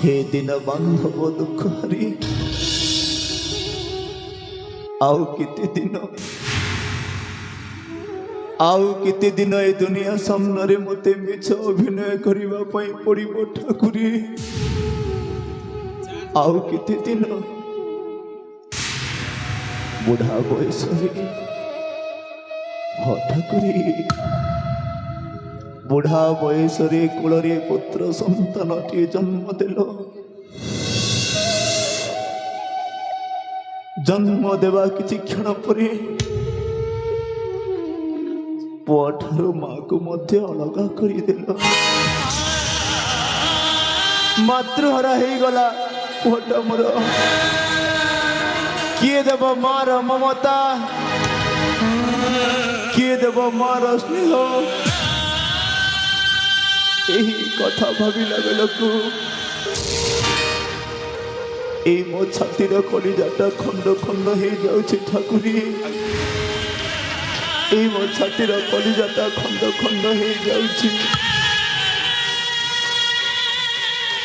हे दिन बांधव दुख हरी आउ किते दिन ए दुनिया सामने मते मिछ अभिनय करबा पई पड़िबो ठाकुरी आउ किते दिन बुढ़ा बयस ठाकुरी बुढ़ा बयस कूल पुत्र संतान टे जन्म देल जन्म देवा किछि क्षण पर पुआ ठारू माँ को मध्य अलग करदेल मातृहरा हो गला पुआटा मोर किए देव मार ममता किए देव मार स्नेह यही कथा भाविला बेलू ए मो छातीर कलिजाटा खंड खंड हो जाउछि ठाकुरी ए मो छातीर कलिजाटा खंड खंड हो जाउछि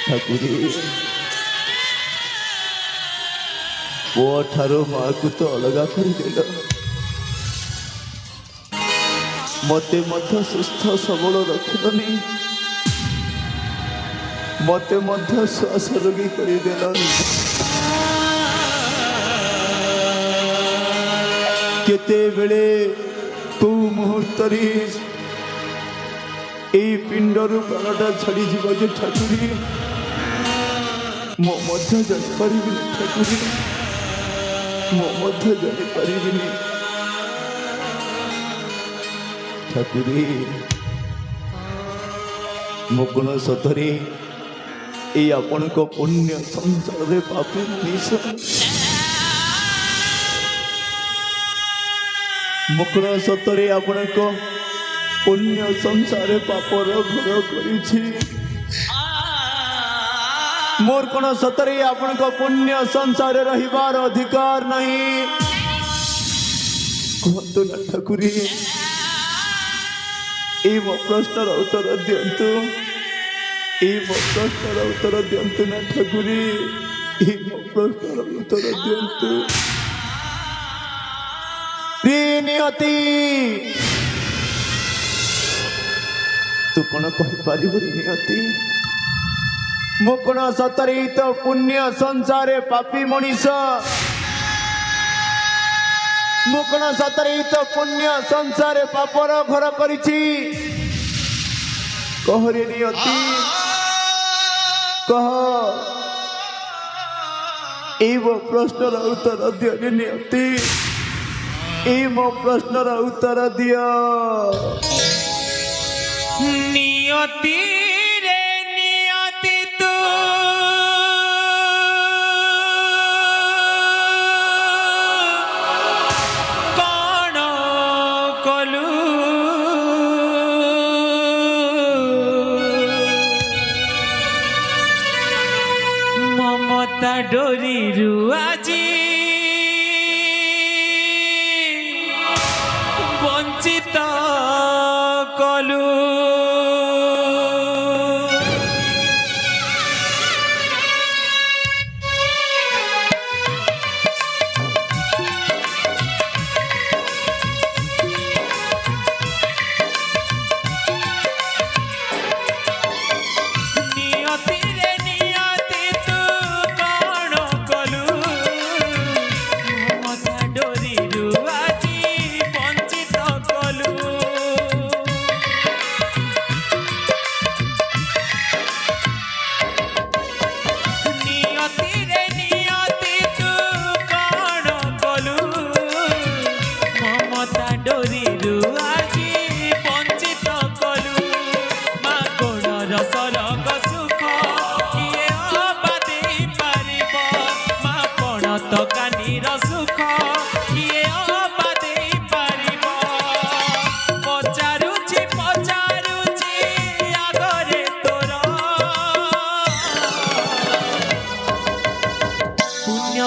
ठाकुरी पुआ ठारू माँ को तो अलग करदेल मते मध्य सुस्थ सबल रखिलनी मते मध्य श्वास रोगी करदेल केते बेले तू मुहूर्त पिंडर प्राणटा छाड़ी जीव जे ठाकुरी मो मध्य जानी पारिबिनी ठाकुरी मो मध्य जानी पारिबिनी ठाकुरी मो गुण सतरे ये आपण को पुण्य संसार रे पापी मनीष मुकुण सतरे आपण को पुण्य संसार पापर घर करिछि मोर कोन सतरे आपण को पुण्य संसार रहिबार अधिकार नहीं कहतु ना ठाकुरी ए मो प्रश्नर उत्तर दियंतु ए मो प्रश्नर उत्तर दियंतु ना ठाकुरी ए मो प्रश्नर उत्तर दियंतु नियति तू कौन कहीपर नियति मु कौन सतरे तो पुण्य संसारे पापी मनीष मु कौन सतरे तो पुण्य संसारे पापर घर करिछि कह रे नियति कह ए वो प्रश्नर उत्तर दियो रे नियति ए मो प्रश्नर उत्तर दियो नियति रे नियति तू कौन कलु ममता डोरी रुआजी वंचित कलु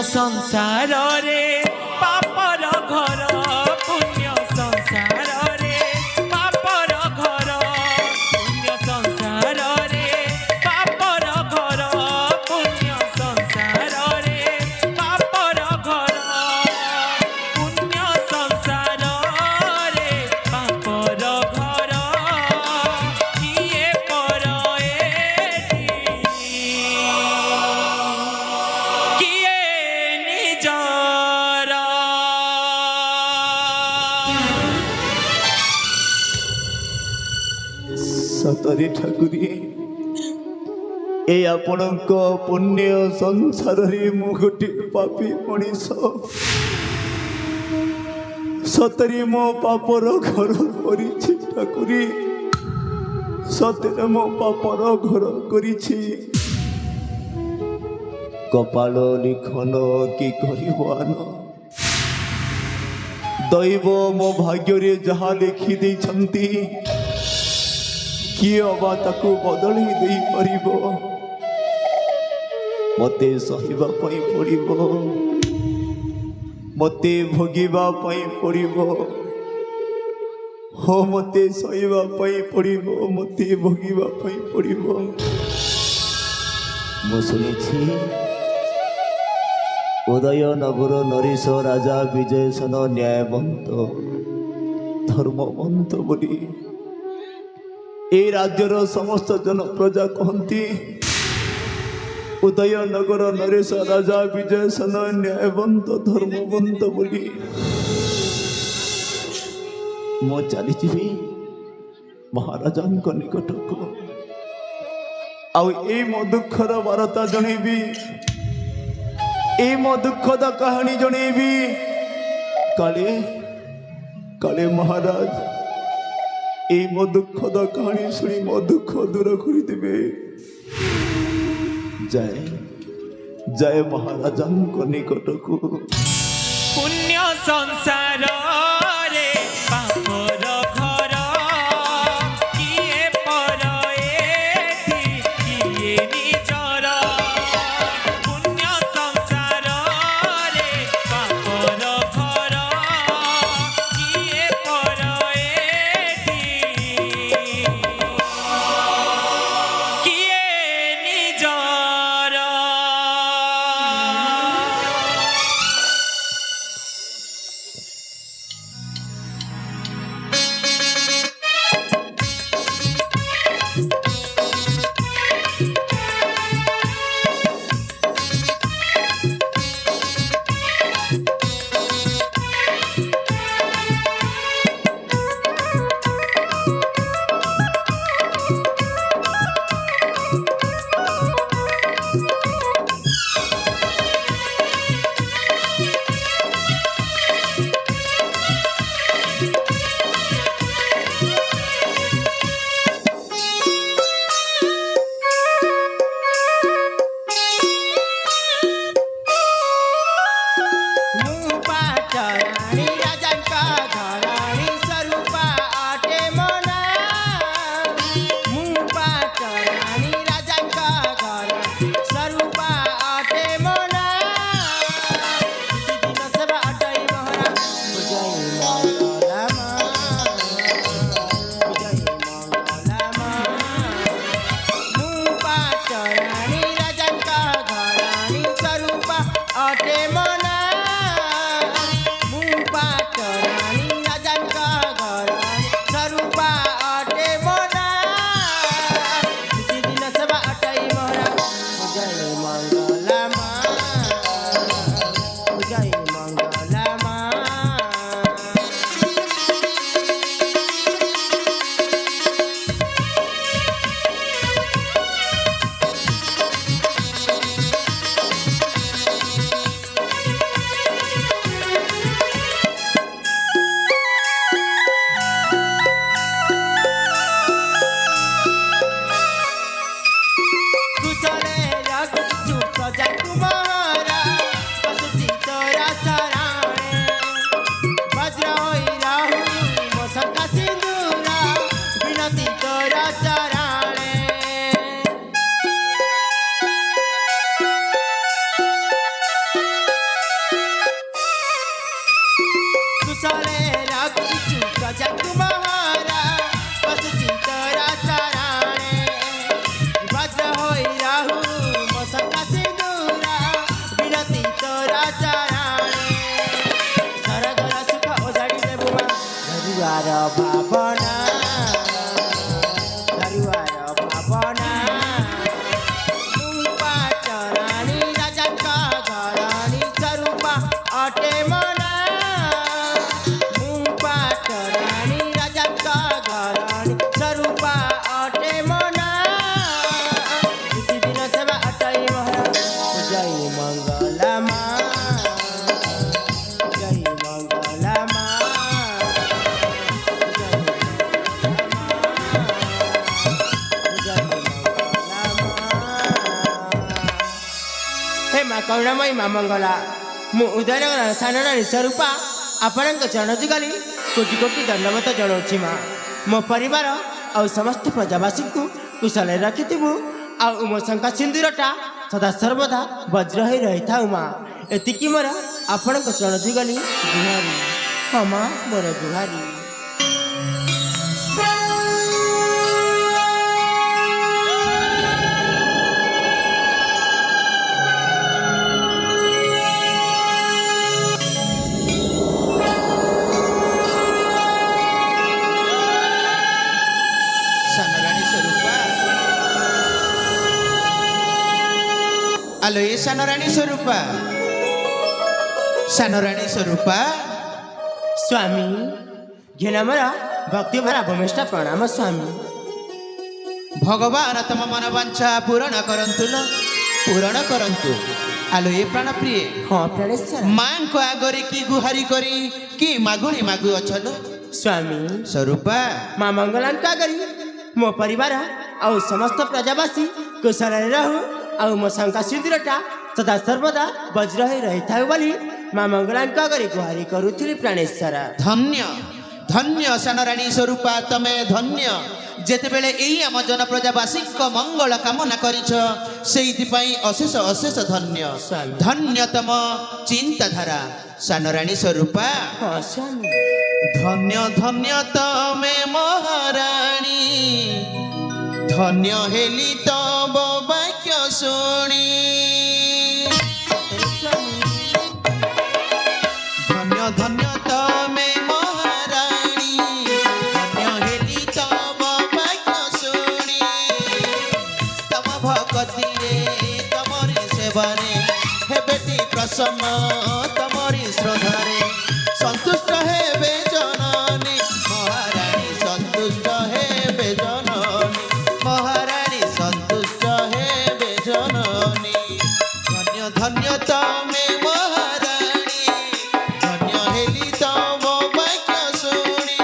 संसार रे पापर घर पुण्य संसार रे पापर घर पुण्य संसार रे पापर घर ସତରେ ଠାକୁରୀ ଏ ଆପଣଙ୍କ ପୁଣ୍ୟ ସଂସାରରେ ମୁଁ ଗୋଟିଏ ପାପୀ ମଣିଷ। ସତରେ ମୋ ପାପର ଘର କରିଛି ଠାକୁରୀ, ସତରେ ମୋ ପାପର ଘର କରିଛି। କପାଳ ଲିଖନ କି କରିବ ଆନ, ଦୈବ ମୋ ଭାଗ୍ୟରେ ଯାହା ଲେଖିଦେଇଛନ୍ତି କିଏ ଅବା ତାକୁ ବଦଳେଇ ଦେଇପାରିବ? ମୋତେ ସହିବା ପାଇଁ ପଡ଼ିବ, ମୋତେ ଭୋଗିବା ପାଇଁ ପଡ଼ିବ। ହଁ, ମୋତେ ସହିବା ପାଇଁ ପଡ଼ିବ, ମୋତେ ଭୋଗିବା ପାଇଁ ପଡ଼ିବ। ମୁଁ ଶୁଣିଛି ଉଦୟନଗର ନରେଶ ରାଜା ବିଜୟସେନ ନ୍ୟାୟବନ୍ତ ଧର୍ମବନ୍ତ ବୋଲି ଏ ରାଜ୍ୟର ସମସ୍ତ ଜନ ପ୍ରଜା କହନ୍ତି। ଉଦୟନଗର ନରେଶ ରାଜା ବିଜୟସେନ ନ୍ୟାୟବନ୍ତ ଧର୍ମବନ୍ତ ବୋଲି ମୁଁ ଚାଲିଯିବି ମହାରାଜାଙ୍କ ନିକଟକୁ, ଆଉ ଏଇ ମୋ ଦୁଃଖର ବାର୍ତ୍ତା ଜଣେଇବି, ଏଇ ମୋ ଦୁଃଖଦ କାହାଣୀ ଜଣେଇବି। କାଳେ କାଳେ ମହାରାଜ এই ମୋ ଦୁଃଖଦ କାହାଣୀ ଶୁଣି ମୋ ଦୁଃଖ ଦୂର କରିଦେବେ। ଜୟ ଜୟ ମହାରାଜାଙ୍କ ନିକଟକୁ। ପୁଣ୍ୟ ସଂସାରରେ ପାପର ଘର, କିଏ ପର ଏଠି କିଏ ନିଜର। ପୁଣ୍ୟ ସଂସାରରେ ପାପର ଘର, କିଏ ପର ଏଠି କିଏ ନିଜର। अटे मना କରୁଣାମୟୀ ମା ମଙ୍ଗଳା ମୁଁ ଉଦୟନଗର ସାନରାଣୀ ସ୍ୱରୂପା ଆପଣଙ୍କ ଚରଣ ଯୁଗଲି କୋଟି କୋଟି ଧନ୍ୟବାଦ ଜଣାଉଛି ମା। ମୋ ପରିବାର ଆଉ ସମସ୍ତ ପ୍ରଜାବାସୀଙ୍କୁ କୁଶଳରେ ରଖିଥିବୁ ଆଉ ମୋ ଶଙ୍ଖା ସିନ୍ଦୁରଟା ସଦା ସର୍ବଦା ବଜ୍ର ହୋଇ ରହିଥାଉ ମା। ଏତିକି ମୋର ଆପଣଙ୍କ ଚରଣ ଯୁଗଲି ଗୁହାରି। ହଁ ମା ମୋର ଗୁହାରି। ସାନରାଣୀ ସ୍ୱରୂପା ଆଲୋ ଏ ସାନରାଣୀ ସ୍ୱରୂପା ସାନରାଣୀ ସ୍ୱରୂପା ସ୍ୱାମୀ ଘେନମର ଭକ୍ତିଭରା ଭୂମିଷ୍ଠ ପ୍ରଣାମ ସ୍ୱାମୀ। ଭଗବାନ ତମ ମନବାଞ୍ଛା ପୂରଣ କରନ୍ତୁ ଲୋ ପୂରଣ କରନ୍ତୁ। ଆଲୋ ଏ ପ୍ରାଣ ପ୍ରିୟ ହଁ ପ୍ରାଣେଶ୍ୱର ମାଙ୍କ ଆଗରେ କି ଗୁହାରି କରି କି ମାଗୁଣି ମାଗୁଅଛ ଲୋ ସ୍ୱାମୀ ସ୍ୱରୂପା। ମା ମଙ୍ଗଳାଙ୍କ ଆଗରେ ମୋ ପରିବାର ଆଉ ସମସ୍ତ ପ୍ରଜାବାସୀ କୁଶଳରେ ରହୁ ଆଉ ମୋ ଶଙ୍ଖା ସିନ୍ଦୁରଟା ସଦା ସର୍ବଦା ବଜ୍ର ହୋଇ ରହିଥାଉ ବୋଲି ମା ମଙ୍ଗଳାଙ୍କ ଆଗରେ ଗୁହାରି କରୁଥିଲି ପ୍ରାଣେଶ୍ୱର। ଧନ୍ୟ ଧନ୍ୟ ସାନରାଣୀ ସ୍ୱରୂପା ତମେ ଧନ୍ୟ। ଯେତେବେଳେ ଏଇ ଆମ ଜନପ୍ରଜାବାସୀଙ୍କ ମଙ୍ଗଳ କାମନା କରିଛ ସେଇଥିପାଇଁ ଅଶେଷ ଅଶେଷ ଧନ୍ୟ। ସ୍ୱାମୀ। ଧନ୍ୟ ତମ ଚିନ୍ତାଧାରା ସାନରାଣୀ ସ୍ୱରୂପା। ହଁ ସ୍ୱାମୀ ଧନ୍ୟ ଧନ୍ୟ ତମେ ମହାରାଣୀ ଧନ୍ୟ ହେଲି ତବ ବାକ୍ୟ ଶୁଣି। ଧନ୍ୟ ଧନ୍ୟ ତମେ ମହାରାଣୀ ଧନ୍ୟ ହେଲି ତବ ବାକ୍ୟ ଶୁଣି। ତମ ଭଗତିରେ ତମରି ସେବାରେ ହେବେଟି ପ୍ରସନ୍ନ ତମରି ଶ୍ରଦ୍ଧାରେ ସନ୍ତୁଷ୍ଟ ହେବେ ଜନନୀ ମହାରାଣୀ ସନ୍ତୁଷ୍ଟ ହେବେ ଜନନୀ ମହାରାଣୀ ସନ୍ତୁଷ୍ଟ ହେବେ ଜନନୀ। ଧନ୍ୟ ଧନ୍ୟ ତମେ ମହାରାଣୀ ଧନ୍ୟ ହେଲି ତମ ବାକ୍ୟ ଶୁଣି।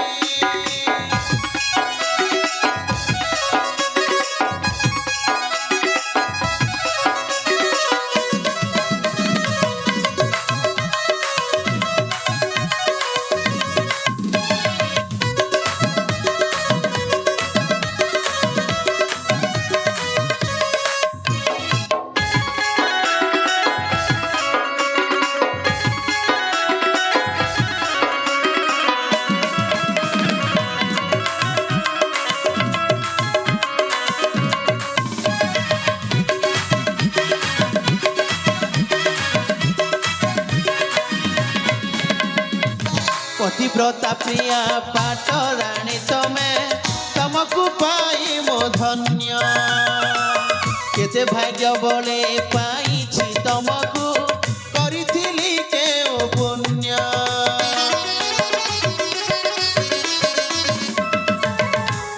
पतिव्रता प्रिया पाटराणी तमे तमको पाई मो धन्य। केते भाग्य बोले पाइछि तमको करिथिली केउ पुण्य।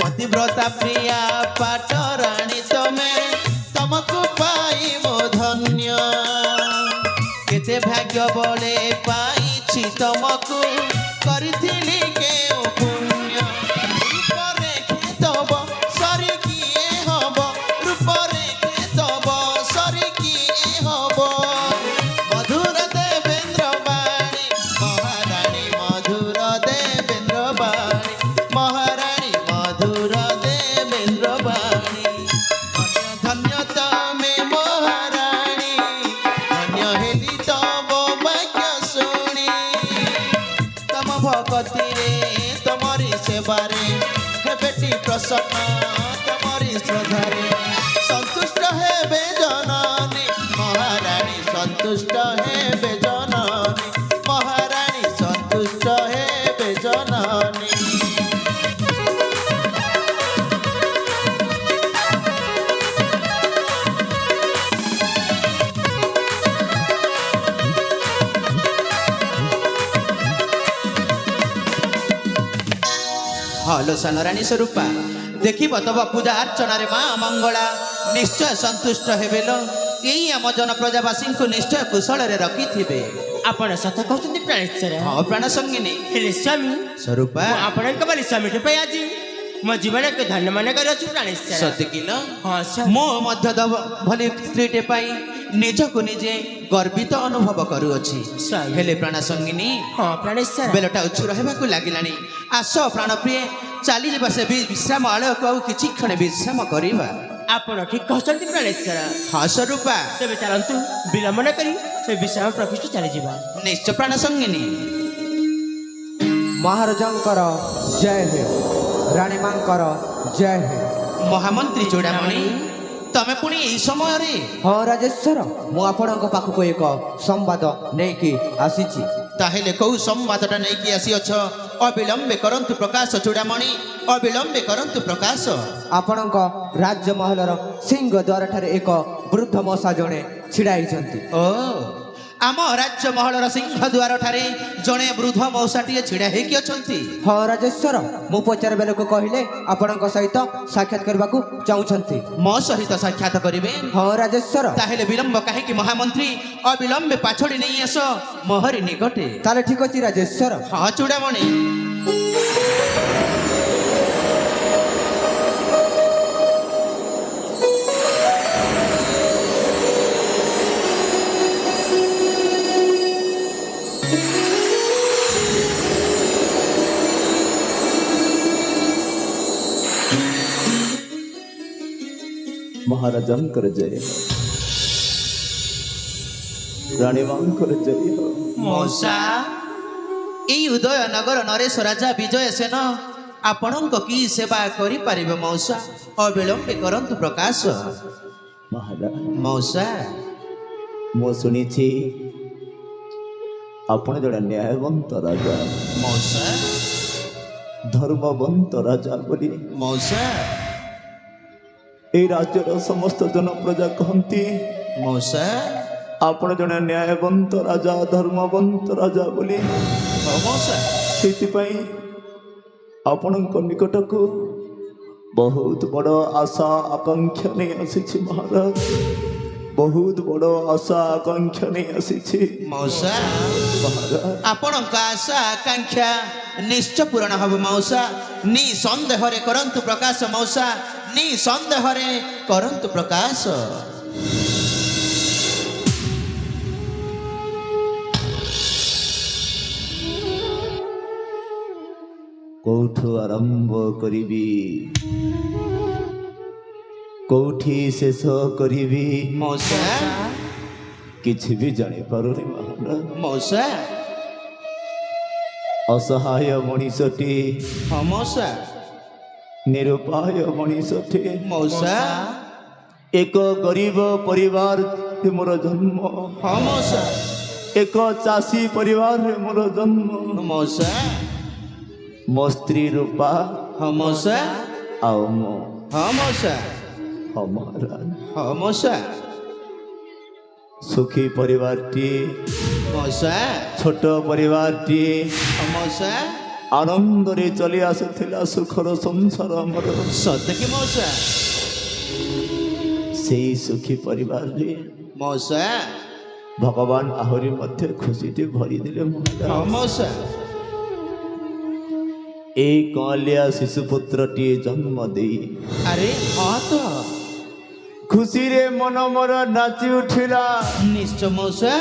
पतिव्रता प्रिया पाटराणी तमे तमको पाई मो धन्य। केते भाग्य बोले पाइछि तमको करिथिली केउ पुण्य। रूपरे खेतब सरी किए हब रूपरे खेतब सरी किए हब। मधुर देवेन्द्र बाणी महाराणी मधुर देवेन्द्र बाणी महाराणी मधुर देवेन्द्र बाणी। धन्य धन्य तमे महाराणी धन्य हेली तब बाक्य शुणी। तम भगतिरे तमरी सेवारे हेबेटी प्रसन्न तमरी श्रद्धारे सन्तुष्ट हेबे जननी महाराणी सन्तुष्ट हेबे जननी महाराणी सन्तुष्ट हेबे जननी। हलो सानराणी स्वरूपा देखिब तब पूजा अर्चना रे माँ मंगला निश्चय संतुष्ट हेबेलो। यही आम जन प्रजावासी को निश्चय कुशल रे रखिथिबे। ଆପଣ ସତ କହୁଛନ୍ତି ପ୍ରାଣେଶ୍ୱର। हाँ प्राण संगिनी ହେଲେ ସ୍ୱାମୀ स्वरूपा ମୁଁ ଆପଣଙ୍କ ବୋଲି ସ୍ୱାମୀଟି ପାଇଁ ଆଜି ମୋ ଜୀବନକୁ ଧନ୍ୟ ମନେ କରିଅଛୁ ପ୍ରାଣେଶ୍ୱର। ସତେ କିଲ ହଁ ସାର୍। ମୁଁ ମଧ୍ୟ ଭଲି ସ୍ତ୍ରୀଟେ ପାଇଁ ନିଜକୁ ନିଜେ ଗର୍ବିତ ଅନୁଭବ କରୁଅଛି। ସାର୍। ହେଲେ ପ୍ରାଣ ସଙ୍ଗିନୀ ହଁ ପ୍ରାଣେଶ୍ୱର। ବେଲଟା ଉଚ୍ଚ ରହିବାକୁ ଲାଗିଲାଣି। ଆସ ପ୍ରାଣପ୍ରିୟ ଚାଲିଯିବା ସେ ବିଶ୍ରାମ ଆଳୟକୁ ଆଉ କିଛି କ୍ଷଣ ବିଶ୍ରାମ କରିବା। ଆପଣ ଠିକ କହୁଛନ୍ତି ପ୍ରାଣେଶ୍ୱର। ହଁ ସ୍ୱରୂପା ତେବେ ଚାଲନ୍ତୁ ବିଳମ୍ବ ନ କରି ସେ ବିଶ୍ରାମ ପ୍ରକୃଷ୍ଟ ଚାଲିଯିବା। ନିଶ୍ଚୟ ପ୍ରାଣ ସଙ୍ଗିନୀ। ମହାରାଜାଙ୍କର ଜୟ ହେ, ରାଣୀ ମାଙ୍କର ଜୟ ହେ। ମହାମନ୍ତ୍ରୀ ଚୂଡ଼ାମଣି ତମେ ପୁଣି ଏଇ ସମୟରେ? ହଁ ରାଜେଶ୍ୱର, ମୁଁ ଆପଣଙ୍କ ପାଖକୁ ଏକ ସମ୍ବାଦ ନେଇକି ଆସିଛି। ତାହେଲେ କୋଉ ସମ୍ବାଦଟା ନେଇକି ଆସିଅଛ? ଅବିଳମ୍ବେ କରନ୍ତୁ ପ୍ରକାଶ ଚୂଡ଼ାମଣି, ଅବିଳମ୍ବେ କରନ୍ତୁ ପ୍ରକାଶ। ଆପଣଙ୍କ ରାଜମହଲର ସିଂହ ଦ୍ୱାରଠାରେ ଏକ ବୃଦ୍ଧ ମଶା ଜଣେ ଛିଡ଼ା ହେଇଛନ୍ତି। ଓ ଆମ ରାଜମହଲର ସିଂହ ଦ୍ୱାର ଠାରେ ଜଣେ ବୃଦ୍ଧ ମଉସାଟିଏ ଛିଡ଼ା ହେଇକି ଅଛନ୍ତି। ହଁ ରାଜେଶ୍ୱର, ମୁଁ ପଚାର ବେଳକୁ କହିଲେ ଆପଣଙ୍କ ସହିତ ସାକ୍ଷାତ କରିବାକୁ ଚାହୁଁଛନ୍ତି। ମୋ ସହିତ ସାକ୍ଷାତ କରିବେ? ହଁ ରାଜେଶ୍ୱର। ତାହେଲେ ବିଳମ୍ବ କାହିଁକି ମହାମନ୍ତ୍ରୀ? ଅବିଳମ୍ବେ ପାଛୋଡ଼ି ନେଇ ଆସ ମୋହରି ନିକଟେ। ତାହେଲେ ଠିକ ଅଛି ରାଜେଶ୍ୱର। ହଁ ଚୂଡ଼ାମଣି। ମହାରାଜାଙ୍କର ଜୟ, ରାଣୀ ମାଙ୍କର ଜୟ। ମଉସା ଏଇ ଉଦୟନଗର ନରେଶ ରାଜା ବିଜୟ ସେନ ଆପଣଙ୍କ କି ସେବା କରିପାରିବେ ମଉସା? ଅବିଳମ୍ବେ କରନ୍ତୁ ପ୍ରକାଶ। ମହାରାଜ, ମଉସା ମୁଁ ଶୁଣିଛି ଆପଣ ଜଣେ ନ୍ୟାୟବନ୍ତ ରାଜା, ମଉସା ଧର୍ମବନ୍ତ ରାଜା ବୋଲି ମଉସା এই ରାଜ୍ୟର ସମସ୍ତ ଜନପ୍ରଜା କହନ୍ତି। ମଉସା ଆପଣ ଜଣେ ନ୍ୟାୟବନ୍ତ ରାଜା, ଧର୍ମବନ୍ତ ରାଜା ବୋଲି। ହଁ ମଉସା ସେଇଥିପାଇଁ ଆପଣଙ୍କ ନିକଟକୁ ବହୁତ ବଡ଼ ଆଶା ଆକାଂକ୍ଷା ନେଇ ଆସିଛି ମହାରାଜ, ବହୁତ ବଡ଼ ଆଶା ଆକାଂକ୍ଷା ନେଇ ଆସିଛି ମଉସା ମହାରାଜ। ଆପଣଙ୍କ ଆଶା ଆକାଂକ୍ଷା ନିଶ୍ଚୟ ପୂରଣ ହବ ମଉସା। ନିସନ୍ଦେହରେ କରନ୍ତୁ ପ୍ରକାଶ ମଉସା, ନିସନ୍ଦେହରେ କରନ୍ତୁ ପ୍ରକାଶ। କୋଉଠୁ ଆରମ୍ଭ କରିବି, କୋଉଠି ଶେଷ କରିବି, ମଉସା କିଛି ବି ଜାଣିପାରୁନି ମହାରାଜ। ମଉସା ଅସହାୟ ମଣିଷଟି, ହଁ ମଉସା ନିରୁପାୟ ମଣିଷଟି, ମଉସା ଏକ ଗରିବ ପରିବାରରେ ମୋର ଜନ୍ମ, ହଁ ମଉସା ଏକ ଚାଷୀ ପରିବାରରେ ମୋର ଜନ୍ମ। ମଉସା ମୋ ସ୍ତ୍ରୀ ରୂପା ହଁ ମଉସା ଆଉ ମୁଁ। ହଁ ମଉସା ହଁ ମହାରାଜ, ହଁ ମଉସା ସୁଖୀ ପରିବାରଟିଏ, ମଉସା ଛୋଟ ପରିବାରଟିଏ, ହଁ ମଉସା ଆନନ୍ଦରେ ଚଲି ଆସୁଥିଲା ସୁଖର ସଂସାର ଆମର। ସତେ କି ମଉସା? ସେଇ ସୁଖୀ ପରିବାରରେ ମଉସା ଭଗବାନ ଆହୁରି ମଧ୍ୟ ଖୁସିଟି ଭରିଦେଲେ ହଁ ମହାରାଜ। ମଉସା ଏଇ କଅଁଳିଆ ଶିଶୁପୁତ୍ରଟିଏ ଜନ୍ମ ଦେଇ ଆରେ ହଁ ତ ଖୁସିରେ ମନ ମୋର ନାଚି ଉଠିଲା, ନିଶ୍ଚୟ ମଉସା।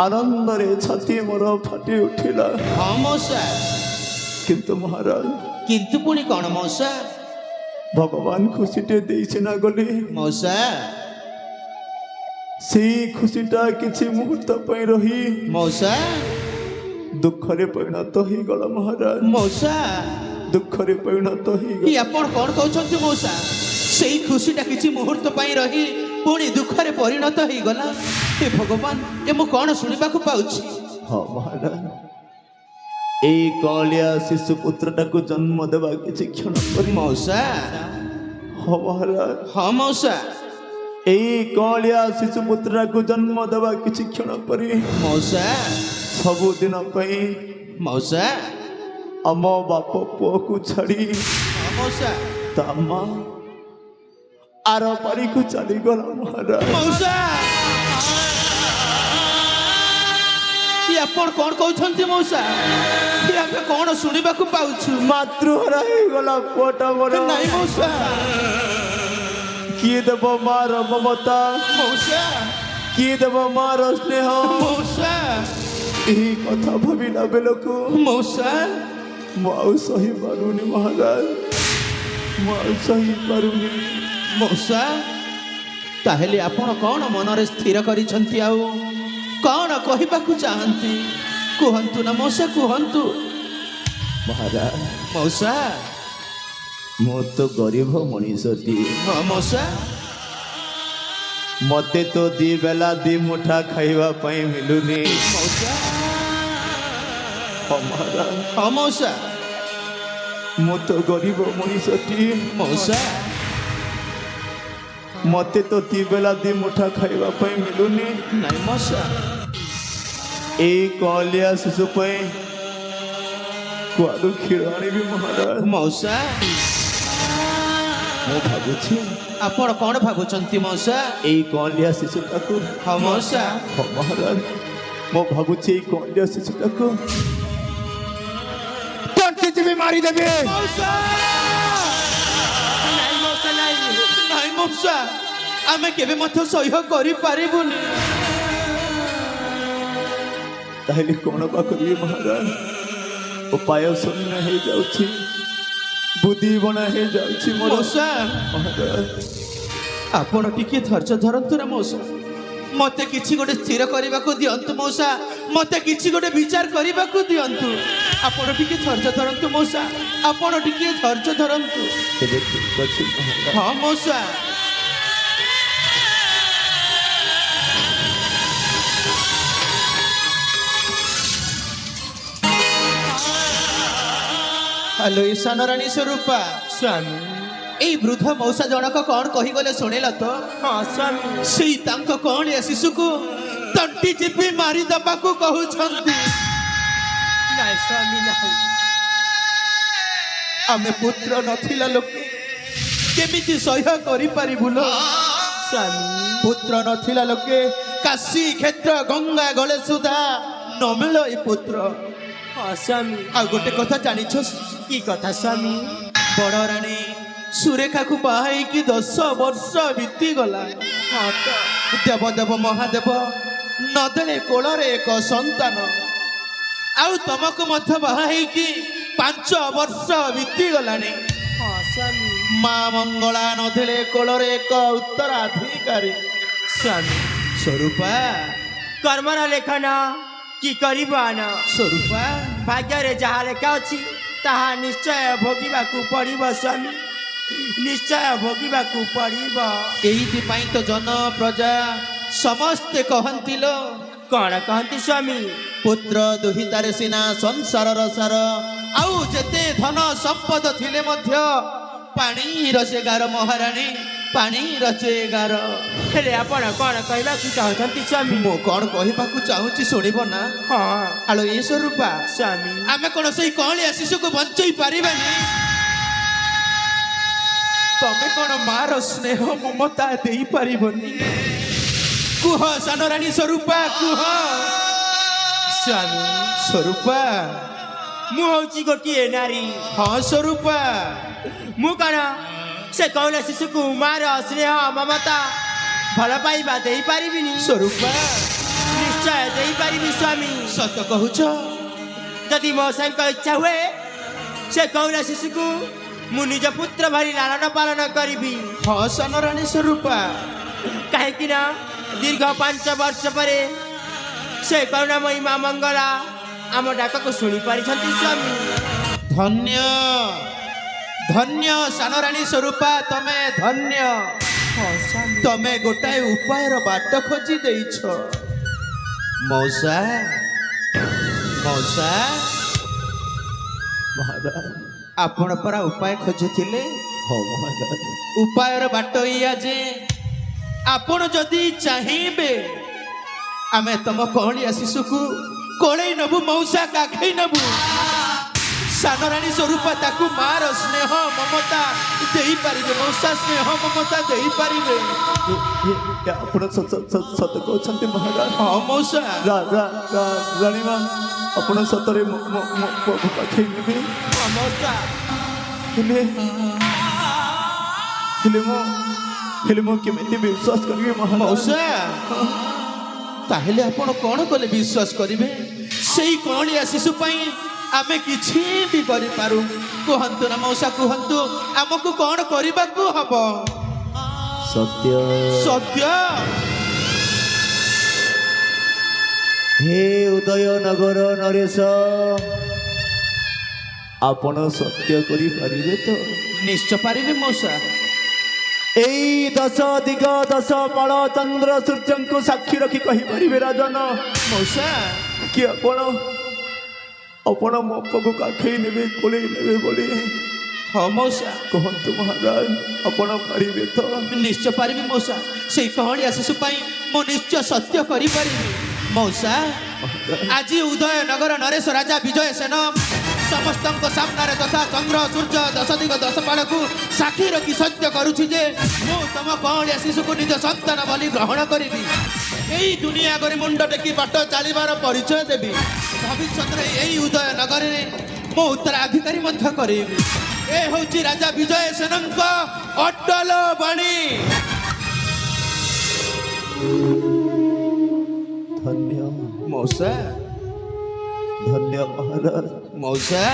ଆନନ୍ଦରେ ଛାତି ମୋର ଫାଟି ଉଠିଲା। ହଁ ମଉସା କିନ୍ତୁ ମହାରାଜ, କିନ୍ତୁ ପୁଣି କଣ ମଉସା? ଭଗବାନ ଖୁସିଟେ ଦେଇ ସିନା ଗଲେ, ମଉସା ସେଇ ଖୁସିଟା କିଛି ମୁହୂର୍ତ୍ତ ପାଇଁ ରହି ମଉସା ଦୁଃଖରେ ପରିଣତ ହେଇଗଲା ମହାରାଜ, ମଉସା ଦୁଃଖରେ ପରିଣତ କି ହେଇଗଲା। ଆପଣ କଣ କହୁଛନ୍ତି ମଉସା? ସେଇ ଖୁସିଟା କିଛି ମୁହୂର୍ତ୍ତ ପାଇଁ ରହି ପୁଣି ଦୁଃଖରେ ପରିଣତ ହେଇଗଲା। ହେ ଭଗବାନ, ଏ ମୁଁ କଣ ଶୁଣିବାକୁ ପାଉଛି? ହଁ ମହାରାଜ, ଏଇ କଅଁଳିଆ ଶିଶୁପୁତ୍ରଟାକୁ ଜନ୍ମ ଦେବା କିଛି କ୍ଷଣ ପରେ ମଉସା ହଁ ମହାରାଜ, ହଁ ମଉସା ଏଇ କଅଁଳିଆ ଶିଶୁପୁତ୍ରଟାକୁ ଜନ୍ମ ଦେବା କିଛି କ୍ଷଣ ପରେ ମଉସା ସବୁଦିନ ପାଇଁ ମଉସା ଆମ ବାପ ପୁଅକୁ ଛାଡ଼ି ହଁ ମଉସା ତା ମା ଆର ପାରିକୁ ଚାଲିଗଲା ମହାରାଜ। ମଉସା ଇଏ ଆପଣ କ'ଣ କହୁଛନ୍ତି ମଉସା? ଇଏ ଆମେ କ'ଣ ଶୁଣିବାକୁ ପାଉଛୁ? ମାତୃହରା ହେଇଗଲା ପୁଅଟା ମୋର। ନାଇଁ ମଉସା, କିଏ ଦେବ ମାର ମମତା, ମଉସା, କିଏ ଦେବ ମାର ସ୍ନେହ? ମଉସା, ଏହି କଥା ଭାବିଲା ବେଳକୁ ମଉସା, ମୁଁ ଆଉ ସହି ପାରୁନି ମହାରାଜ, ମୁଁ ଆଉ ସହି ପାରୁନି। ମଉସା, ତାହେଲେ ଆପଣ କ'ଣ ମନରେ ସ୍ଥିର କରିଛନ୍ତି? ଆଉ କ'ଣ କହିବାକୁ ଚାହାନ୍ତି? କୁହନ୍ତୁ ନା ମଉସା, କୁହନ୍ତୁ। ମହାରାଜ, ମଉସା, ମୁଁ ତ ଗରିବ ମଣିଷଟିଏ, ହଁ ମଉସା, ମତେ ତ ଦି ବେଲା ଦି ମୁଠା ଖାଇବା ପାଇଁ ମିଳୁନି। ମଉସା, ହଁ ମହାରାଜ, ହଁ ମଉସା, ମୁଁ ତ ଗରିବ ମଣିଷଟିଏ, ମଉସା, ମତେ ତ ଦି ବେଲା ଦି ମୁଠା ଖାଇବା ପାଇଁ ମିଳୁନି। ନାଇଁ ମଉସା, ଏଇ କଅଁଳିଆ ଶିଶୁ ପାଇଁ କୁଆଡ଼ୁ କ୍ଷୀର ଆଣିବି ମହାରାଜ? ମଉସା, ମୁଁ ଭାବୁଛି ଆପଣ କ'ଣ ଭାବୁଛନ୍ତି ମଉସା? ଏଇ କଅଁଳିଆ ଶିଶୁଟାକୁ, ହଁ ମଉସା, ହଁ ମହାରାଜ, ମୁଁ ଭାବୁଛି ଏଇ କଅଁଳିଆ ଶିଶୁଟାକୁ ତଣ୍ଟି ଚିପି ମାରିଦେବି। ମଉସା, ନାଇଁ ମଉସା ନାଇଁ। ନାଇଁ ମଉସା, ଆମେ କେବେ ମଧ୍ୟ ସହ୍ୟ କରିପାରିବୁନି। ତାହେଲେ କ'ଣ ବା କରିବି ମହାରାଜ? ଉପାୟ ଶୂନ୍ୟ ହେଇଯାଉଛି, ବୁଦ୍ଧି ବଣା ହେଇଯାଉଛି ମୋର। ମଉସା, ମହାରାଜ, ଆପଣ ଟିକେ ଧୈର୍ଯ୍ୟ ଧରନ୍ତୁ ନା ମଉସା। ମତେ କିଛି ଗୋଟେ ସ୍ଥିର କରିବାକୁ ଦିଅନ୍ତୁ ମଉସା, ମତେ କିଛି ଗୋଟେ ବିଚାର କରିବାକୁ ଦିଅନ୍ତୁ। ଆପଣ ଟିକେ ଧୈର୍ଯ୍ୟ ଧରନ୍ତୁ ମଉସା, ଆପଣ ଟିକେ ଧୈର୍ଯ୍ୟ ଧରନ୍ତୁ। ତେବେ ଠିକ୍ ଅଛି ମହାରାଜ। ହଁ ମଉସା, ହ୍ୟାଲୋ ଈଶାନ ରାଣୀ ସ୍ୱରୂପା, ସ୍ୱାମୀ, ଏଇ ବୃଦ୍ଧ ମଉସା ଜଣକ କ'ଣ କହିଗଲେ ଶୁଣିଲ ତ? ହଁ ସ୍ୱାମୀ। ସେଇ ତାଙ୍କ କଅଁଳିଆ ଶିଶୁକୁ ତଣ୍ଟି ଚିପି ମାରିଦେବାକୁ କହୁଛନ୍ତି। ନାଇଁ ସ୍ୱାମୀ ନାଇଁ। ଆମେ ପୁତ୍ର ନଥିଲା ଲୋକ କେମିତି ସହ୍ୟ କରିପାରିବୁ ଲୋ? ସ୍ୱାମୀ, ପୁତ୍ର ନଥିଲା ଲୋକେ କାଶୀ କ୍ଷେତ୍ର ଗଙ୍ଗା ଗଳେ ସୁଧା ନ ମିଳ ଏ ପୁତ୍ର। ହଁ ସ୍ୱାମୀ। ଆଉ ଗୋଟେ କଥା ଜାଣିଛ? କି କଥା ସ୍ୱାମୀ? ବଡ଼ ରାଣୀ ସୁରେଖାକୁ ବାହା ହେଇକି 10 ବର୍ଷ ବିତିଗଲା। ହଁ ତ। ଦେବ ଦେବ ମହାଦେବ ନଦେଲେ କୋଳରେ ଏକ ସନ୍ତାନ। ଆଉ ତମକୁ ମଧ୍ୟ ବାହା ହେଇକି 5 ବର୍ଷ ବିତିଗଲାଣି। ହଁ ସ୍ୱାମୀ। ମା ମଙ୍ଗଳା ନଦେଲେ କୋଳରେ ଏକ ଉତ୍ତରାଧିକାରୀ। ସ୍ୱାମୀ, ସ୍ୱରୂପା, କର୍ମର ଲେଖନ କି କରିବ ଆନ? ସ୍ୱରୂପା, ଭାଗ୍ୟରେ ଯାହା ଲେଖା ଅଛି ତାହା ନିଶ୍ଚୟ ଭୋଗିବାକୁ ପଡ଼ିବ ସ୍ୱାମୀ, ନିଶ୍ଚୟ ଭୋଗିବାକୁ ପଡ଼ିବ। ଏଇଥିପାଇଁ ତ ଜନ ପ୍ରଜା ସମସ୍ତେ କହନ୍ତି ଲୋ, କ'ଣ କହନ୍ତି ସ୍ୱାମୀ? ପୁତ୍ର ଦୁହିତାରେ ସିନା ସଂସାରର ସାର, ଆଉ ଯେତେ ଧନ ସମ୍ପଦ ଥିଲେ ମଧ୍ୟ ପାଣିର ସେ ଗାର ମହାରାଣୀ, ପାଣିର ସେ ଗାର। ହେଲେ ଆପଣ କ'ଣ କହିବାକୁ ଚାହୁଁଛନ୍ତି ସ୍ୱାମୀ? ମୁଁ କ'ଣ କହିବାକୁ ଚାହୁଁଛି ଶୁଣିବ ନା? ହଁ ଆଲୋ ଏ ସ୍ୱରୂପା, ସ୍ୱାମୀ। ଆମେ କ'ଣ ସେଇ କଅଁଳିଆ ଶିଶୁକୁ ବଞ୍ଚେଇ ପାରିବାନି? ତମେ କ'ଣ ମାର ସ୍ନେହ ମମତା ଦେଇପାରିବନି? କୁହ ସାନ ରାଣୀ ସ୍ୱରୂପା, କୁହ। ସ୍ୱାମୀ, ସ୍ୱରୂପା, ମୁଁ ହଉଛି ଗୋଟିଏ ନାରୀ। ହଁ ସ୍ୱରୂପା, ମୁଁ କ'ଣ ସେ କଅଁଳିଆ ଶିଶୁକୁ ମାର ସ୍ନେହ ମମତା ଭଲ ପାଇବା ଦେଇପାରିବିନି? ସ୍ୱରୂପା, ନିଶ୍ଚୟ ଦେଇପାରିବି ସ୍ୱାମୀ। ସତ କହୁଛ? ଯଦି ମୋ ସାଙ୍ଗ ଇଚ୍ଛା ହୁଏ ସେ କଅଁଳିଆ ଶିଶୁକୁ ମୁଁ ନିଜ ପୁତ୍ର ଭଳି ଲାଳନ ପାଳନ କରିବି। ହଁ ସାନ ରାଣୀ ସ୍ୱରୂପା, କାହିଁକି ନା ଦୀର୍ଘ 5 ବର୍ଷ ପରେ ସେ କରୁଣାମୟୀ ମା ମଙ୍ଗଳା ଆମ ଡାକକୁ ଶୁଣିପାରିଛନ୍ତି ସ୍ୱାମୀ। ଧନ୍ୟ ଧନ୍ୟ ସାନ ରାଣୀ ସ୍ୱରୂପା, ତମେ ଧନ୍ୟ। ହଁ ସ୍ୱାମୀ। ତମେ ଗୋଟାଏ ଉପାୟର ବାଟ ଖୋଜି ଦେଇଛ। ମଉସା, ମଉସା, ମହାରାଜ, ଆପଣ ପରା ଉପାୟ ଖୋଜୁଥିଲେ? ହଁ ମହାରାଜ, ଉପାୟର ବାଟ ଏଇଆ ଯେ ଆପଣ ଯଦି ଚାହିଁବେ ଆମେ ତମ କଅଁଳିଆ ଶିଶୁକୁ କୋଳେଇ ନେବୁ, ମଉସା କାଖେଇ ନେବୁ। ସାନ ରାଣୀ ସ୍ୱରୂପା ତାକୁ ମାର ସ୍ନେହ ମମତା ଦେଇପାରିବେ ମଉସା, ସ୍ନେହ ମମତା ଦେଇପାରିବେ। ଆପଣ ସତ କହୁଛନ୍ତି ମହାରାଜ? ହଁ ମଉସା। ରାଣୀ ମା ଆପଣ ସତରେ ମୋ ପାଖେଇ ନେବେ? ହଁ ମଉସା। ହେଲେ ମୁଁ କେମିତି ବିଶ୍ୱାସ କରିବି ମହାରାଜ? ମଉସା ତାହେଲେ ଆପଣ କ'ଣ କଲେ ବିଶ୍ୱାସ କରିବେ? ସେଇ କଅଁଳିଆ ଶିଶୁ ପାଇଁ ଆମେ କିଛି ବି କରିପାରୁ। କୁହନ୍ତୁ ନା ମଉସା, କୁହନ୍ତୁ ଆମକୁ କ'ଣ କରିବାକୁ ହବ? ସତ୍ୟ ସତ୍ୟ। ହେ ଉଦୟନଗର ନରେଶ, ଆପଣ ସତ୍ୟ କରିପାରିବେ ତ? ନିଶ୍ଚୟ ପାରିବେ ମଉସା। ଏଇ 10 ଦିଗ 10 ପାଳ ଚନ୍ଦ୍ର ସୂର୍ଯ୍ୟଙ୍କୁ ସାକ୍ଷୀ ରଖି କହିପାରିବେ ରାଜନ ମଉସା କି ଆପଣ ମୋ ପାଖକୁ କାଖେଇ ନେବେ, କୋଳେଇ ନେବେ ବୋଲି? ହଁ ମଉସା। କୁହନ୍ତୁ ମହାରାଜ, ଆପଣ ପାରିବେ ତ? ନିଶ୍ଚୟ ପାରିବି ମଉସା। ସେଇ କଅଁଳିଆ ଶିଶୁ ପାଇଁ ମୁଁ ନିଶ୍ଚୟ ସତ୍ୟ କରିପାରିବି ମଉସା। ଆଜି ଉଦୟନଗର ନରେଶ ରାଜା ବିଜୟ ସେନ ସମସ୍ତଙ୍କ ସାମ୍ନାରେ ତଥା ଚନ୍ଦ୍ର ସୂର୍ଯ୍ୟ 10 ଦିଗ 10 ପାଳକୁ ସାକ୍ଷୀ ରଖି ସତ୍ୟ କରୁଛି ଯେ ମୁଁ ତମ କଅଁଳିଆ ଶିଶୁକୁ ନିଜ ସନ୍ତାନ ବୋଲି ଗ୍ରହଣ କରିବି। ଏଇ ଦୁନିଆ ଆଗରେ ମୁଣ୍ଡ ଟେକି ବାଟ ଚାଲିବାର ପରିଚୟ ଦେବି। ଭବିଷ୍ୟତରେ ଏଇ ଉଦୟନଗରରେ ମୁଁ ଉତ୍ତରାଧିକାରୀ ମଧ୍ୟ କରିବି। ଏ ହେଉଛି ରାଜା ବିଜୟ ସେନଙ୍କ ଅଟଳ ବାଣୀ। ଧନ୍ୟ ମଉସା। ଧନ୍ୟ ମହାରାଜ, ମଉସା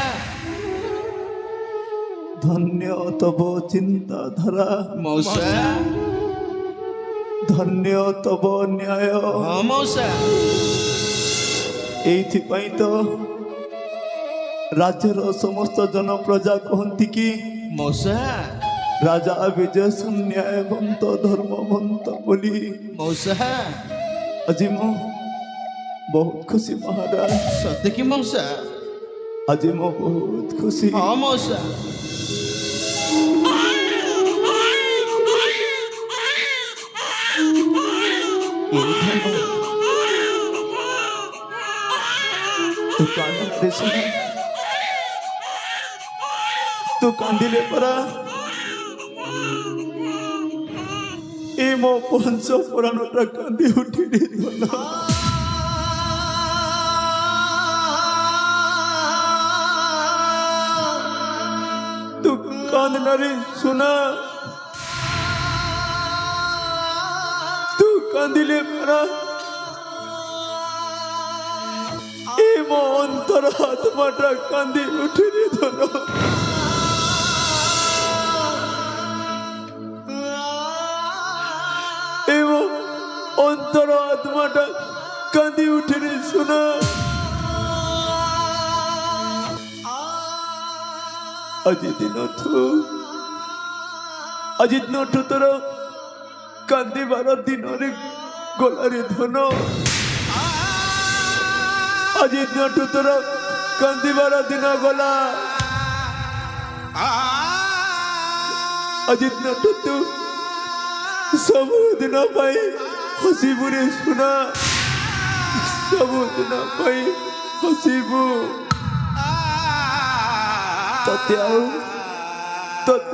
ଧନ୍ୟ ତବ ଚିନ୍ତାଧାରା, ମଉସା। ଧନ୍ୟ ତବ ନ୍ୟାୟ। ହଁ ମଉସା। ଏଇଥିପାଇଁ ତ ରାଜ୍ୟର ସମସ୍ତ ଜନପ୍ରଜା କହନ୍ତି କି ମଉସା। ରାଜା ବିଜୟ ନ୍ୟାୟବନ୍ତ ଧର୍ମବନ୍ତ ବୋଲି। ମଉସା ଆଜି ମୁଁ ବହୁତ ଖୁସି ମହାରାଜ, ସତେ କି ମଉସା? ଆଜି ମୁଁ ବହୁତ ଖୁସି। ହଁ ମଉସା। ତୁ କାନ୍ଦିଲେ ଶୁଣ, ତୁ କାନ୍ଦିଲେ ପରା ଏ ମୋ ପଞ୍ଚ ପୁରାଣଟା କାନ୍ଦି ଉଠିଲି। ତୁ କାନ୍ଦନାରେ ସୁନା, ତୁ କାନ୍ଦିଲେ ପରା ଏ ମୋ ଅନ୍ତର ଆତ୍ମାଟା କାନ୍ଦି ଉଠିଲି ଧନ। ଏ ମୋ ଅନ୍ତର ଆତ୍ମାଟା କାନ୍ଦି ଉଠିଲି ସୁନା। ଆଜି ଦିନଠୁ ତୋର କାନ୍ଦିବାର ଦିନରେ ଗଲାରେ ଧନ। ଆଜି ଦିନଠୁ ତୋର କାନ୍ଦିବାର ଦିନ ଗଲା। ଆଜି ଦିନଠୁ ତୁ ସବୁଦିନ ପାଇଁ ହସିବୁ ରେ ସୁନା, ସବୁଦିନ ପାଇଁ ହସିବୁ। ତତେ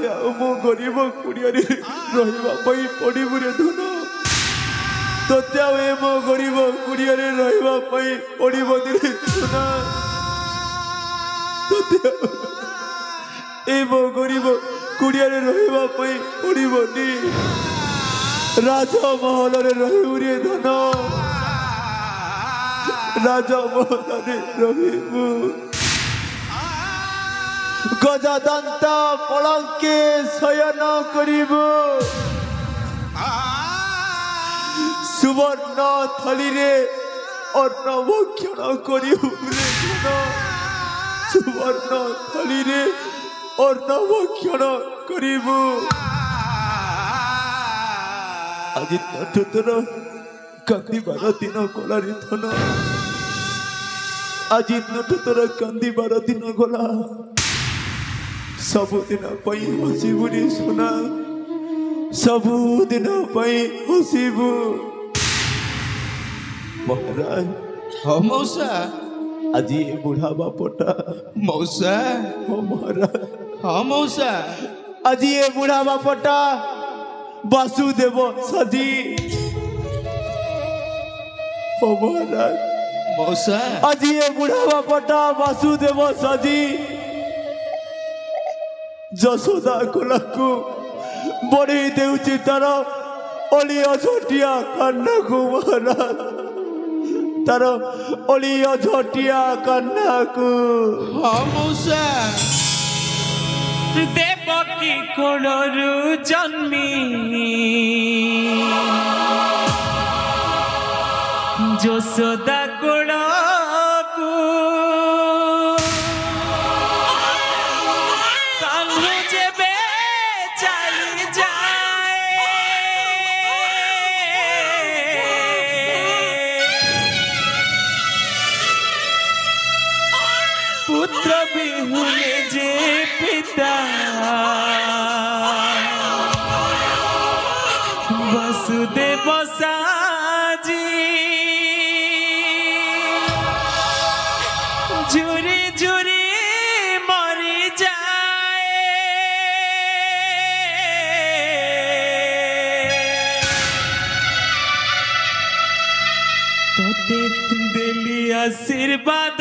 ଆଉ ମୁଁ ଗରିବ କୁଡ଼ିଆରେ ରହିବା ପାଇଁ ପଡ଼ିବୁ ରେ ଧନ। ତତେ ଆଉ ଏ ମୋ ଗରିବ କୁଡ଼ିଆରେ ରହିବା ପାଇଁ ପଡ଼ିବନି ରେ ସୁନା। ତତେ ଆଉ ଏ ମୋ ଗରିବ କୁଡ଼ିଆରେ ରହିବା ପାଇଁ ପଡ଼ିବନି। ରାଜମହଲରେ ରହିବୁ ରେ ଧନ, ରାଜମହଲରେ ରହିବୁ। ଗଜଦନ୍ତ ପଳଙ୍କେ ଶୟନ କରିବୁ। ସୁବର୍ଣ୍ଣ ଥଳିରେ ଅନ୍ନ ଭକ୍ଷଣ କରିବୁ ରେ ଧନ। ସୁବର୍ଣ୍ଣ ଥଳିରେ ଅନ୍ନ ଭକ୍ଷଣ କରିବୁ। ଆଜି ତୋର କାନ୍ଦିବାର ଦିନ ଗଲାରେ ଧନ। ଆଜି ତୋର କାନ୍ଦିବାର ଦିନ ଗଲା। ସବୁଦିନ ପାଇଁ ହସିବୁ ରେ ସୁନା, ସବୁଦିନ ପାଇଁ ହସିବୁ। ମହାରାଜ, ହଁ ମଉସା। ଆଜି ଏ ବୁଢ଼ା ବାପଟା ମଉସା ମୋ ମହାରାଜ ହଁ ମଉସା ଆଜି ଏ ବୁଢ଼ା ବାପଟା ବାସୁଦେବ ସାଜି ଓ ମହାରାଜ ମଉସା ଆଜି ଏ ବୁଢ଼ା ବାପଟା ବାସୁଦେବ ସାଜି ଯଶୋଦା କୋଲାକୁ ବଢ଼େଇ ଦେଉଛି ତାର ଅଳିଅ ଝଟିଆ କାନ୍ନାକୁ ମହାରାଜ ତାର ଅଳିଅ ଝଟିଆ କାନ୍ନାକୁ ହଁ ମଉସା ଦେବକୀ କୋଳରୁ ଜନ୍ମି ଯଶୋଦା କୋଳକୁ କାହ୍ନୁ ଯେବେ ଚାଲି পুত্র বিহুনে যে পিতা বসুদেব সাজি ঝুরি ঝুরি মরি যায় তোতে দেলি আশীর্বাদ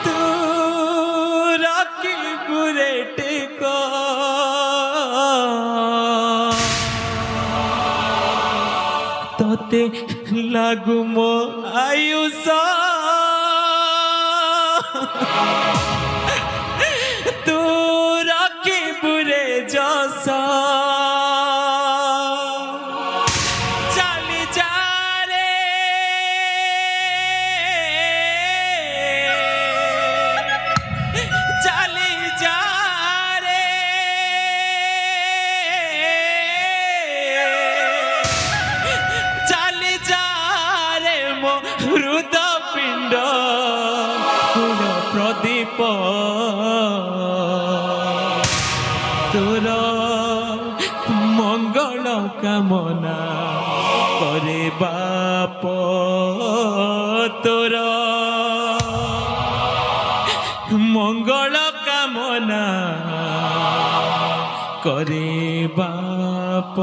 তু রাখিবুরে টেক তোতে লাগু মো আয়ুষ তু রাখিবুরে যশ চালি যা রে চালি যা রে চালি যা রে মো হৃদপিণ্ড পুর প্রদীপ তোর মঙ্গল কামনা করে বাপ তোর মঙ্গল কামনা করে বাপ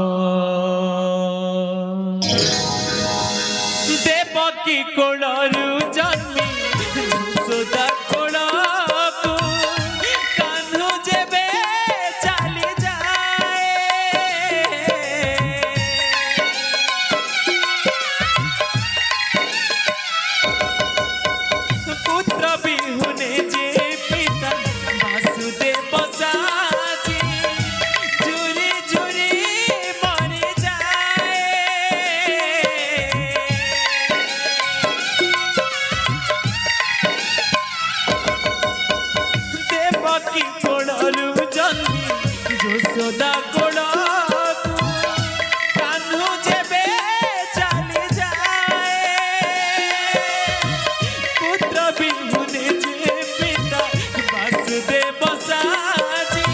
দেবকী কোଳରୁ জন্মি যশোদা কোଳକୁ কাহ্নু যেবে চালি যায় পুত্র বিহুনে যে পিতা বাসুদেব সাজি ঝুরি ঝুরি মরি যায় দেবকী কোଳରୁ জন্মি যশোদা কোଳକୁ কাহ্নু যেবে চালি যায় পুত্র বিহুনে যে পিতা বাসুদেব সাজি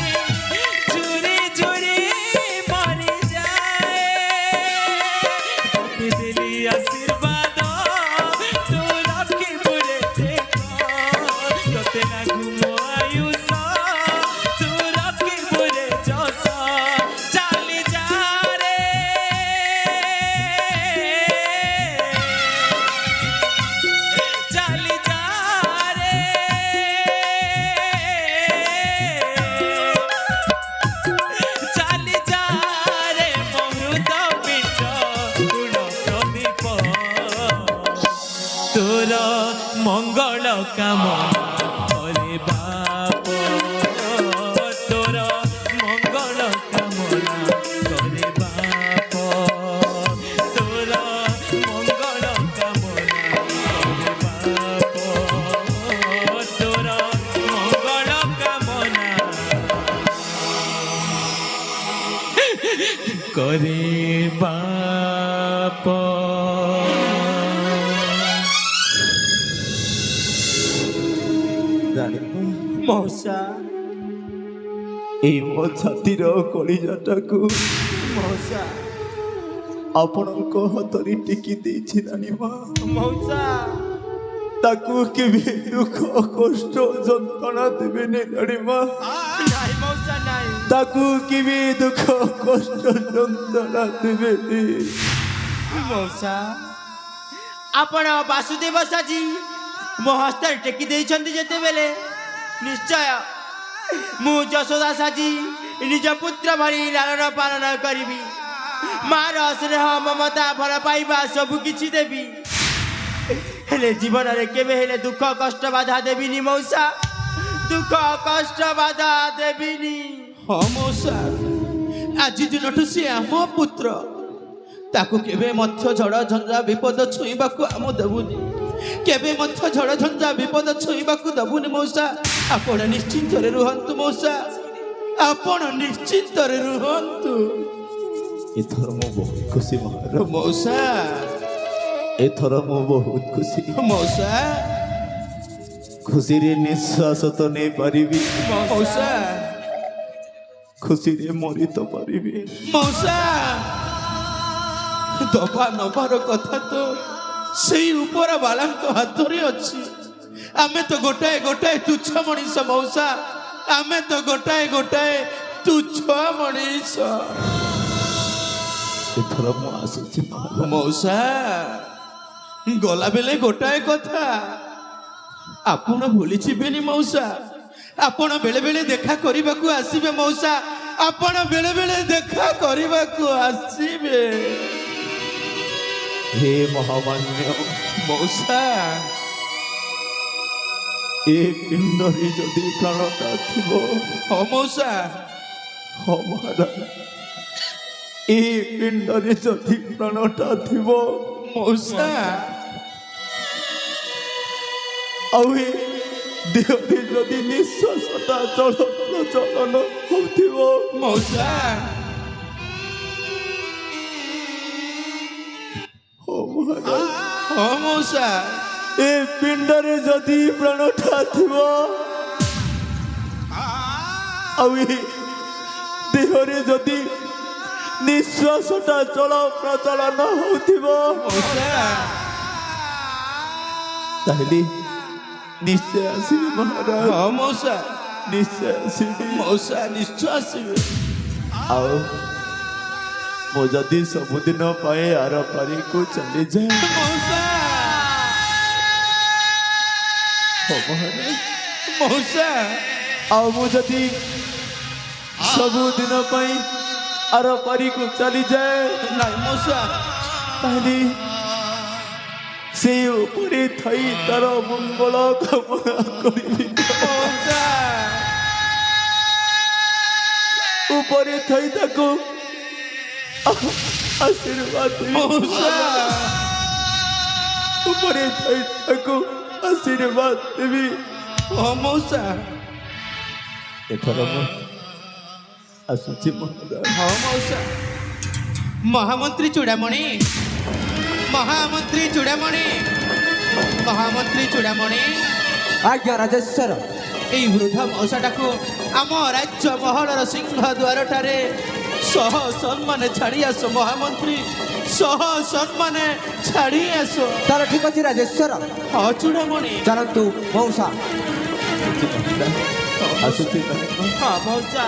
ঝুরি ঝুরি মরি যায় তোতে দেলি আশীর্বাদ তু রাখিবুরে টেক তোতে লাগু মো আয়ুষ তু রাখিবুরে যশ চালি যা রে চালি যা রে চালি যা রে মো হৃদপিণ্ড গুণ প্রদীপ তোর মঙ্গল কামনা করে বাপ তোর মঙ্গল কামনা করে বাপ তোর মঙ্গল কামনা করে বাপ তোর মঙ্গল কামনা করে বাপ ଜାଣିବ ମଉସା ଏଇ ମୋ ଛାତିର କଳିଜାଟାକୁ ମଉସା ଆପଣଙ୍କ ହାତରେ ଟେକି ଦେଇଛି ରାଣୀମା। ମଉସା ତାକୁ କେବେ ଦୁଃଖ କଷ୍ଟ ଯନ୍ତ୍ରଣା ଦେବେନି ରାଣୀମା। ନାଇଁ ମଉସା ନାଇଁ। ତାକୁ କେବେ ଦୁଃଖ କଷ୍ଟ ଯନ୍ତ୍ରଣା ଦେବେନି। ମଉସା ଆପଣ ବାସୁଦେବ ସାଜି ମୋ ହସ୍ତରେ ଟେକି ଦେଇଛନ୍ତି ଯେତେବେଳେ ନିଶ୍ଚୟ ମୁଁ ଯଶୋଦା ସାଜି ନିଜ ପୁତ୍ର ଭଳି ଲାଳନ ପାଳନ କରିବି। ମାର ସ୍ନେହ ମମତା ଭଲ ପାଇବା ସବୁ କିଛି ଦେବି। ହେଲେ ଜୀବନରେ କେବେ ହେଲେ ଦୁଃଖ କଷ୍ଟ ବାଧା ଦେବିନି ମଉସା। ଦୁଃଖ କଷ୍ଟ ବାଧା ଦେବିନି। ହଁ ମଉସା, ଆଜି ଦିନଠୁ ସେ ଆମ ପୁତ୍ର। ତାକୁ କେବେ ମଧ୍ୟ ଝଡ଼ ଝଞ୍ଜା ବିପଦ ଛୁଇଁବାକୁ ଆମ ଦେବୁନି। କେବେ ମଧ୍ୟ ଝଡ଼ ଝଞ୍ଜା ବିପଦ ଛୁଇଁବାକୁ ଦେବୁନି ମଉସା। ଆପଣ ନିଶ୍ଚିନ୍ତରେ ରୁହନ୍ତୁ ମଉସା, ଆପଣ ନିଶ୍ଚିନ୍ତରେ ରୁହନ୍ତୁ। ଏଥର ମୁଁ ବହୁତ ଖୁସି ମହାରାଜ। ମଉସା ଏଥର ମୁଁ ବହୁତ ଖୁସି। ମଉସା ଖୁସିରେ ନିଶ୍ୱାସ ତ ନେଇପାରିବି, ମଉସା ଖୁସିରେ ମରି ତ ପାରିବି। ମଉସା ଦବା ନବାର କଥା ତ ସେଇ ଉପର ବାଲାଙ୍କ ହାତରେ ଅଛି। ଆମେ ତ ଗୋଟାଏ ଗୋଟାଏ ତୁଚ୍ଛ ମଣିଷ ମଉସା। ଆମେ ତ ଗୋଟାଏ ଗୋଟାଏ ତୁଚ୍ଛ ମଣିଷ। ଏଥର ମୁଁ ଆସୁଛି ମହାରାଜ। ମଉସା ଗଲାବେଳେ ଗୋଟାଏ କଥା ଆପଣ ଭୁଲିଯିବେନି ମଉସା। ଆପଣ ବେଳେ ବେଳେ ଦେଖା କରିବାକୁ ଆସିବେ ମଉସା। ଆପଣ ବେଳେ ବେଳେ ଦେଖା କରିବାକୁ ଆସିବେ ହେ ମହାମାନ୍ୟ ମଉସା। ଏ ପିଣ୍ଡରେ ଯଦି ପ୍ରାଣଟା ଥିବ, ହଁ ମଉସା। ହଁ ମହାରାଜ, ଏ ପିଣ୍ଡରେ ଯଦି ପ୍ରାଣଟା ଥିବ, ମଉସା ଆଉ ଏ ଦେହରେ ଯଦି ନିଶ୍ୱାସଟା ଚଳନ ହଉଥିବ, ମଉସା ହଁ ମହାରାଜ, ହଁ ମଉସା। ଏ ପିଣ୍ଡରେ ଯଦି ପ୍ରାଣଟା ଥିବ, ଆଉ ଏ ଦେହରେ ଯଦି ନିଶ୍ୱାସଟା ପ୍ରଚଳନ ହଉଥିବ, ମଉସା ତାହେଲେ ନିଶ୍ଚୟ ଆସିବି ମହାରାଜ। ହଁ ମଉସା। ନିଶ୍ଚୟ ଆସିବି। ମଉସା ନିଶ୍ଚୟ ଆସିବେ। ଆଉ ମୁଁ ଯଦି ସବୁଦିନ ପାଇଁ ଆର ପାରିକୁ ଚାଲିଯାଏ, ମଉସା ହଁ ମହାରାଜ, ମଉସା ଆଉ ମୁଁ ଯଦି ସବୁଦିନ ପାଇଁ ଆର ପାରିକୁ ଚାଲିଯାଏ, ନାଇଁ ମଉସା। ତାହେଲେ ସେଇ ଉପରେ ଥାଇ ତାର ମଙ୍ଗଳ କାମନା କରିବି। ମଉସା ଉପରେ ଥାଇ ତାକୁ ଆଶୀର୍ବାଦ ଦେବି। ମଉସା ଉପରେ ଥାଇ ତାକୁ ଆଶୀର୍ବାଦ ଦେବି। ହଁ ମଉସା। ଏଥର ମୁଁ ଆସୁଛି ମହାରାଜ। ହଁ ମଉସା। ମହାମନ୍ତ୍ରୀ ଚୂଡ଼ାମଣି, ମହାମନ୍ତ୍ରୀ ଚୂଡ଼ାମଣି, ମହାମନ୍ତ୍ରୀ ଚୂଡ଼ାମଣି। ଆଜ୍ଞା ରାଜେଶ୍ୱର। এই ବୃଦ୍ଧ ମଉସାଟାକୁ ଆମ ରାଜ୍ୟ ମହଲର ସିଂହ ଦ୍ୱାରଠାରେ ସହ ସମ୍ମାନେ ଛାଡ଼ି ଆସ ମହାମନ୍ତ୍ରୀ। ସହ ସମ୍ମାନେ ଛାଡ଼ି ଆସ। ତାର ଠିକ ଅଛି ରାଜେଶ୍ୱର। ହଁ ଚୂଡ଼ାମଣି। ଚାଲନ୍ତୁ ମଉସା। ଆସୁଛି ହଁ ମଉସା।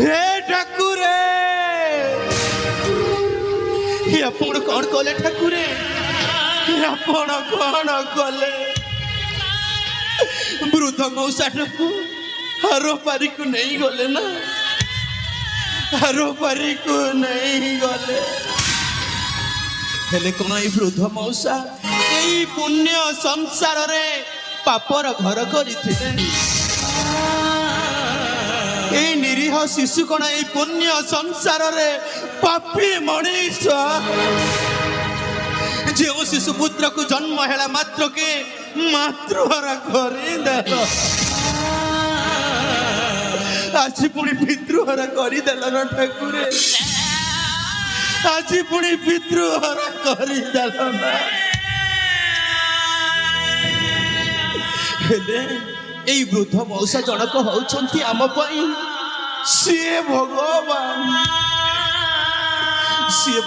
ହେ ଠାକୁରେ, ଆପଣ କ'ଣ କଲେ ଠାକୁରେ? ଆପଣ କ'ଣ କଲେ? ବୃଦ୍ଧ ମଉସାଟାକୁ आरो पारी को नहीं गले ना आरो पारी को नहीं गले हेले कौन ये वृद्ध मौसा यही पुण्य संसार रे पापर घर करथिले এই নিরীহ শিশু কোণ এই পুণ্য সংসারে পাপী মনীষ যে শিশু পুত্রକୁ জন্ম হেলা মাত্রকে মাতৃহরা করিদেল আজি পুଣି পিতৃহরা করিদেল না ঠাকুরে আজি পুଣି পিতৃহরা করিদেল না হেলে এই বৃদ্ধ মৌসা জনক হউଛନ୍ତି ଆମ ପାଇଁ ସିଏ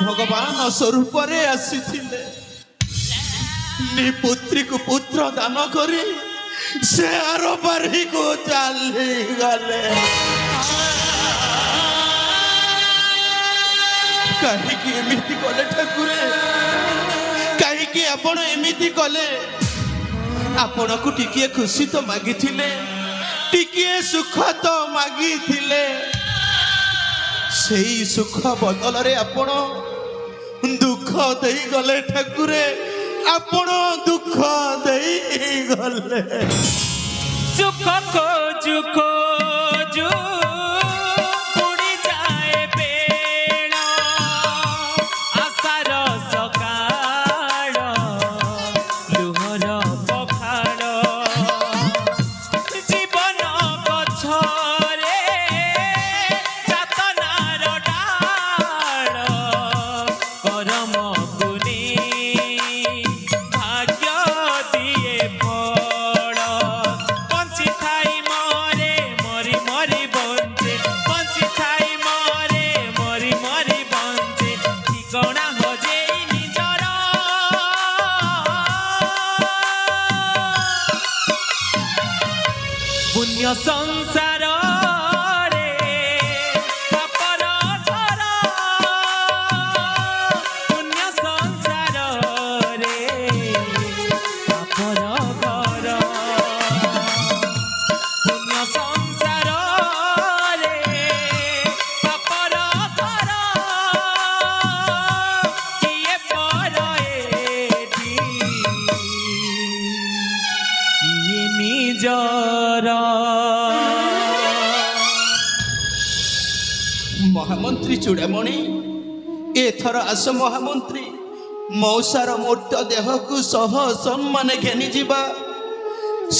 ଭଗବାନ ସ୍ୱରୂପରେ ଆସିଥିଲେ ପୁତ୍ରୀକୁ ପୁତ୍ର ଦାନ କରି ସେ ଆର ବାରିକୁ ଚାଲିଗଲେ କାହିଁକି ଏମିତି କଲେ ଠାକୁରେ କାହିଁକି ଆପଣ ଏମିତି କଲେ ଆପଣଙ୍କୁ ଟିକିଏ ଖୁସି ତ ମାଗିଥିଲେ ଟିକିଏ ସୁଖ ତ ମାଗିଥିଲେ ସେଇ ସୁଖ ବଦଳରେ ଆପଣ ଦୁଃଖ ଦେଇଗଲେ ଠାକୁରେ ଆପଣ ଦୁଃଖ ଦେଇଗଲେ ସୁଖ ଖୋଜୁ ଖୋଜୁ ବୁଡ଼ି ଯାଏ ବେଳ ଆଶାର ସକାଳ ଲୁହର ପଖାଳ ଜୀବନ ଗଛରେ ଯାତନାର ଡାଳ କରମ ଗୁନି ଭାଗ୍ୟ ଦିଏ ଫଳ ବଞ୍ଚିଥାଇ ମରେ ମରି ମରି ବଞ୍ଚେ ବଞ୍ଚିଥାଇ ମରେ ମରି ମରି ବଞ୍ଚେ ଠିକଣା ହଜେଇ ନିଜର ପୁଣ୍ୟ ସଂସାରରେ ପାପର ଘର ପୁଣ୍ୟ ସଂସାରରେ ପାପର ଘର ପୁଣ୍ୟ ସଂସାରରେ ପାପର ଘର କିଏ ପର ଏଠି କିଏ ନିଜର ମହାମନ୍ତ୍ରୀ ଚୂଡ଼ାମଣି ଏଥର ଆସ ମହାମନ୍ତ୍ରୀ ମୌସାର ମୂର୍ତ୍ତ ଦେହକୁ ସହ ସମ୍ମାନ ଘେନି ଯିବା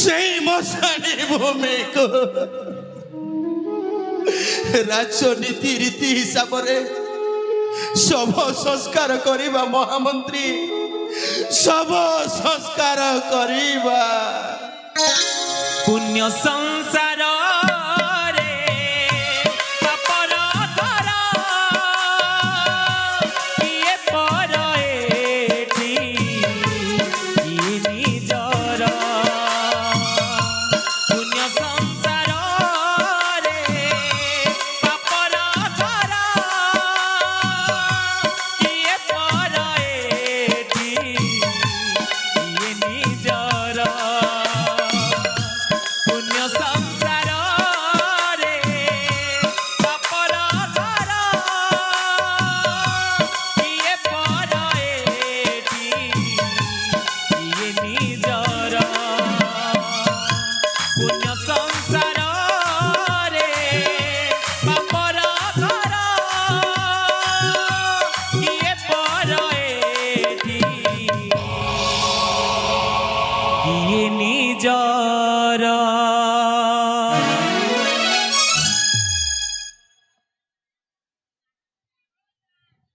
ସେଇ ମଶାଣୀ ଭୂମିକୁ ରାଜନୀତି ରୀତି ହିସାବରେ ଶବ ସଂସ୍କାର କରିବା ମହାମନ୍ତ୍ରୀ ଶବ ସଂସ୍କାର କରିବା ପୁଣ୍ୟ ସଂସାରରେ ପାପର ଘର କିଏ ପର ଏଠି କିଏ ନିଜର ପୁଣ୍ୟ ସଂସାରରେ ପାପର ଘର କିଏ ପର ଏଠି କିଏ ନିଜର ପୁଣ୍ୟ ସଂସାରରେ ପାପର ଘର କିଏ ପର ଏଠି କିଏ ନିଜର ପୁଣ୍ୟ ସଂସାରରେ ପାପର ଘର କିଏ ପର ଏଠି କିଏ ନିଜର